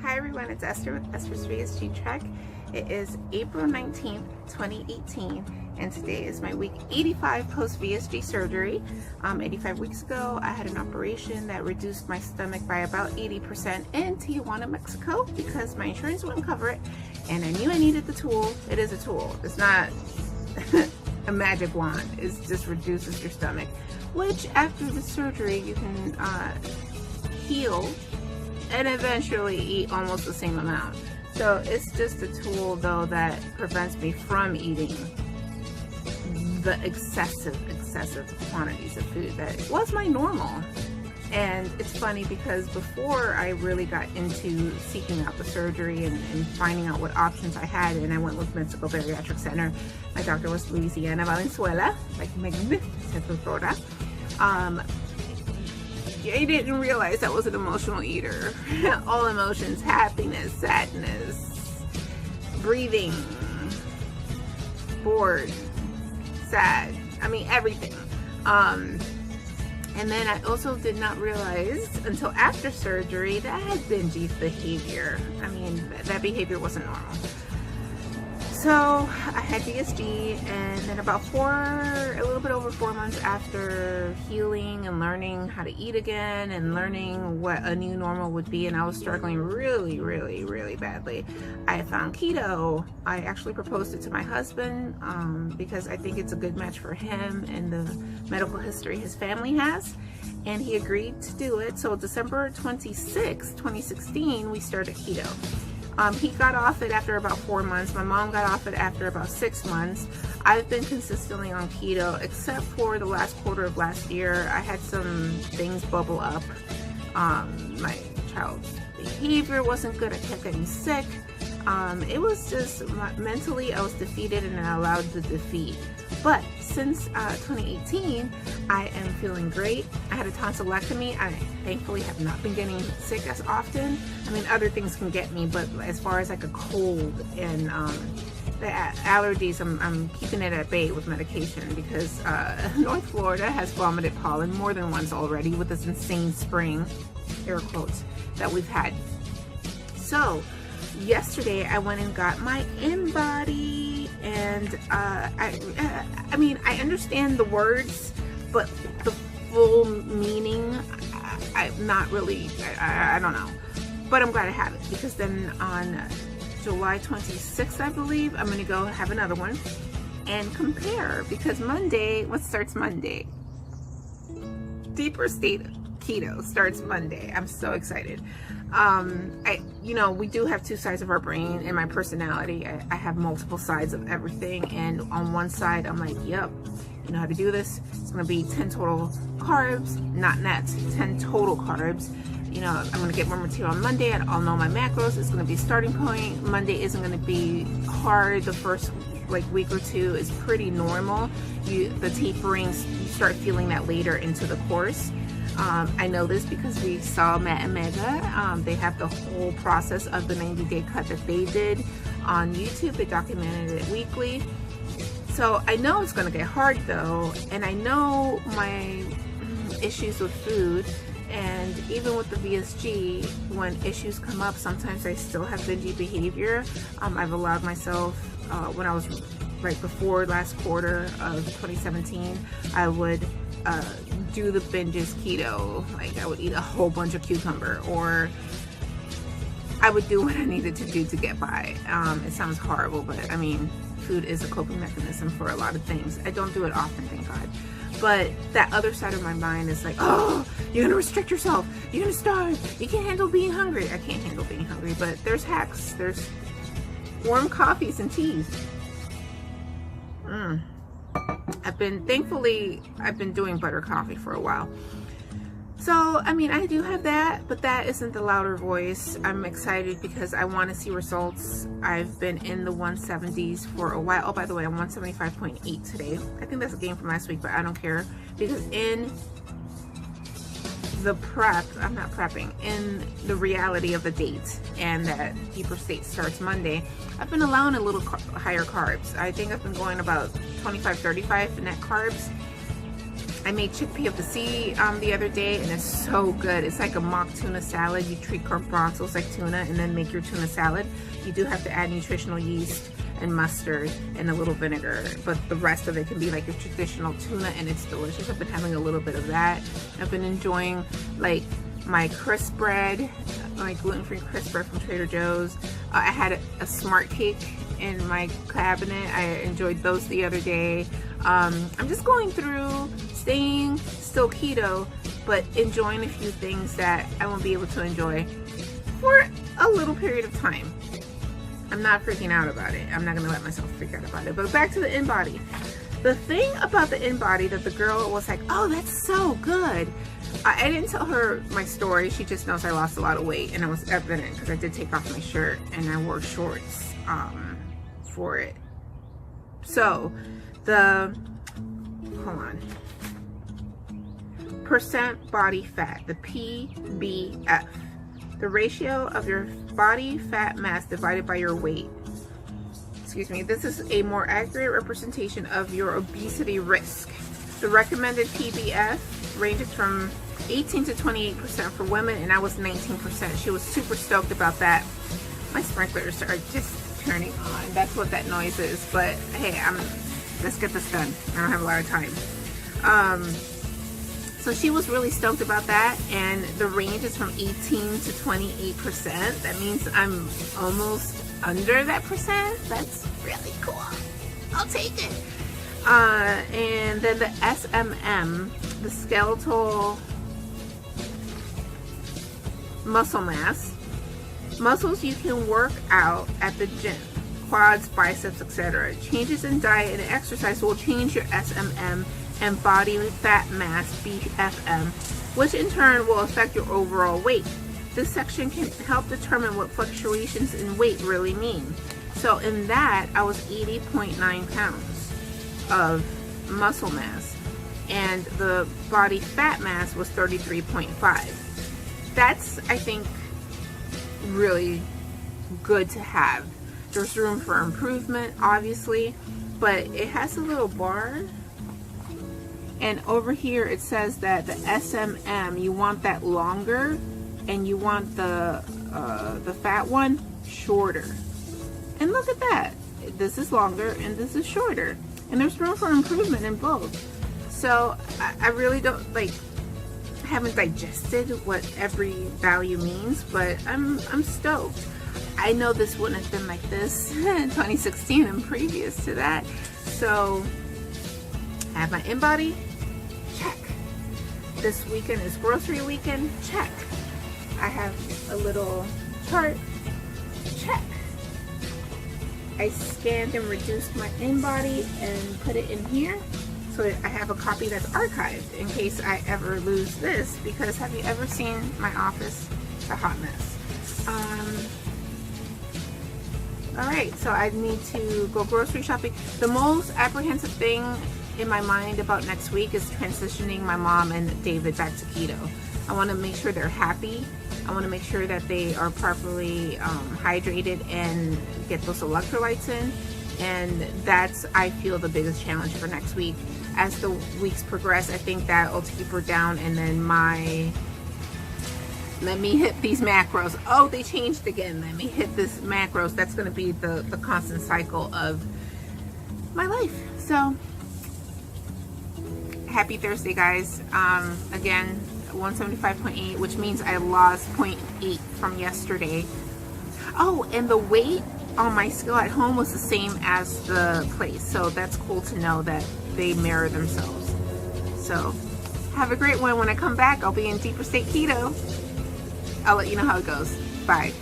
Hi everyone, it's Esther with Esther's VSG Trek. It is April 19th, 2018, and today is my week 85 post VSG surgery. 85 weeks ago, I had an operation that reduced my stomach by about 80% in Tijuana, Mexico, because my insurance wouldn't cover it, and I knew I needed the tool. It is a tool. It's not a magic wand. It just reduces your stomach, which after the surgery you can heal and eventually eat almost the same amount. So it's just a tool though that prevents me from eating the excessive quantities of food that was my normal. And it's funny because before I really got into seeking out the surgery and finding out what options I had, and I went with Mexico Bariatric Center, my doctor was Louisiana Valenzuela, like magnificent doctora. I didn't realize I was an emotional eater. All emotions, happiness, sadness, breathing, bored, sad, I mean everything. And then I also did not realize until after surgery that I had binge behavior. I mean, that behavior wasn't normal. So I had VSG, and then about a little bit over 4 months after healing and learning how to eat again and learning what a new normal would be, and I was struggling really badly, I found keto. I actually proposed it to my husband because I think it's a good match for him and the medical history his family has, and he agreed to do it. So December 26, 2016, we started keto. He got off it after about 4 months. My mom got off it after about 6 months. I've been consistently on keto, except for the last quarter of last year. I had some things bubble up. My child's behavior wasn't good. I kept getting sick. It was just mentally, I was defeated, and I allowed the defeat. But since 2018, I am feeling great. I had a tonsillectomy. I thankfully have not been getting sick as often. I mean, other things can get me, but as far as like a cold and the allergies, I'm keeping it at bay with medication because North Florida has vomited pollen more than once already with this insane spring, air quotes, that we've had. So yesterday I went and got my InBody, and I mean, I understand the words, but the full meaning, I'm not really, I don't know. But I'm glad I have it, because then on July 26th, I believe, I'm gonna go have another one and compare, because Monday, what starts Monday? DeeperStateKeto starts Monday. I'm so excited. You know, we do have two sides of our brain. In my personality, I have multiple sides of everything, and on one side I'm like, yep, you know how to do this. It's gonna be 10 total carbs, not nets, 10 total carbs. You know, I'm gonna get more material on Monday, and I'll know my macros. It's gonna be a starting point. Monday isn't gonna be hard. The first like week or two is pretty normal. The tapering, you start feeling that later into the course. I know this because we saw Matt and Mega. They have the whole process of the 90-day cut that they did on YouTube. They documented it weekly. So I know it's going to get hard though, and I know my issues with food, and even with the VSG, when issues come up, sometimes I still have binge behavior. I've allowed myself, when I was right before last quarter of 2017, I would do the binges keto. Like I would eat a whole bunch of cucumber, or I would do what I needed to do to get by. It sounds horrible, but I mean, food is a coping mechanism for a lot of things. I don't do it often, thank God. But that other side of my mind is like, oh, you're gonna restrict yourself, you're gonna starve, you can't handle being hungry. I can't handle being hungry, but there's hacks. There's warm coffees and teas. Thankfully, I've been doing butter coffee for a while. So, I mean, I do have that, but that isn't the louder voice. I'm excited because I want to see results. I've been in the 170s for a while. Oh, by the way, I'm 175.8 today. I think that's a gain from last week, but I don't care, because in the prep, I'm not prepping, in the reality of the date and that Deeper State starts Monday, I've been allowing a little higher carbs. I think I've been going about 25-35 net carbs, I made chickpea of the sea the other day, and it's so good. It's like a mock tuna salad. You treat garbanzos like tuna and then make your tuna salad. You do have to add nutritional yeast and mustard and a little vinegar, but the rest of it can be like your traditional tuna, and it's delicious. I've been having a little bit of that. I've been enjoying like my crisp bread, my gluten-free crisp bread from Trader Joe's. I had a smart cake in my cabinet. I enjoyed those the other day. I'm just going through staying still keto, but enjoying a few things that I won't be able to enjoy for a little period of time. I'm not freaking out about it. I'm not gonna let myself freak out about it. But back to the InBody. The thing about the InBody that the girl was like, oh, that's so good. I didn't tell her my story. She just knows I lost a lot of weight, and it was evident because I did take off my shirt and I wore shorts for it. So hold on. Percent body fat, the PBF. The ratio of your body fat mass divided by your weight. Excuse me, this is a more accurate representation of your obesity risk. The recommended PBF ranges from 18 to 28% for women, and I was 19%. She was super stoked about that. My sprinklers are just turning on. That's what that noise is. But hey, let's get this done. I don't have a lot of time. So she was really stoked about that, and the range is from 18 to 28%. That means I'm almost under that percent. That's really cool. I'll take it. And then the SMM, the skeletal muscle mass, muscles you can work out at the gym, quads, biceps, etc. Changes in diet and exercise will change your SMM and body fat mass, BFM, which in turn will affect your overall weight. This section can help determine what fluctuations in weight really mean. So in that, I was 80.9 pounds of muscle mass, and the body fat mass was 33.5. That's, I think, really good to have. There's room for improvement, obviously, but it has a little bar. And over here it says that the SMM, you want that longer, and you want the fat one shorter. And look at that. This is longer and this is shorter. And there's room for improvement in both. So I really don't haven't digested what every value means, but I'm stoked. I know this wouldn't have been like this in 2016 and previous to that. So I have my InBody. Check. This weekend is grocery weekend. Check. I have a little chart. Check. I scanned and reduced my InBody and put it in here, so I have a copy that's archived in case I ever lose this, because have you ever seen my office? It's a hot mess. Alright, so I need to go grocery shopping. The most apprehensive thing in my mind about next week is transitioning my mom and David back to keto. I want to make sure they're happy. I want to make sure that they are properly hydrated and get those electrolytes in. And that's, I feel, the biggest challenge for next week. As the weeks progress, I think that will taper down, and then let me hit these macros. Oh, they changed again. Let me hit this macros. That's going to be the constant cycle of my life. So, happy Thursday, guys. Again, 175.8, which means I lost 0.8 from yesterday. Oh, and the weight on my scale at home was the same as the place. So that's cool to know that they mirror themselves. So have a great one. When I come back, I'll be in Deeper State Keto. I'll let you know how it goes. Bye.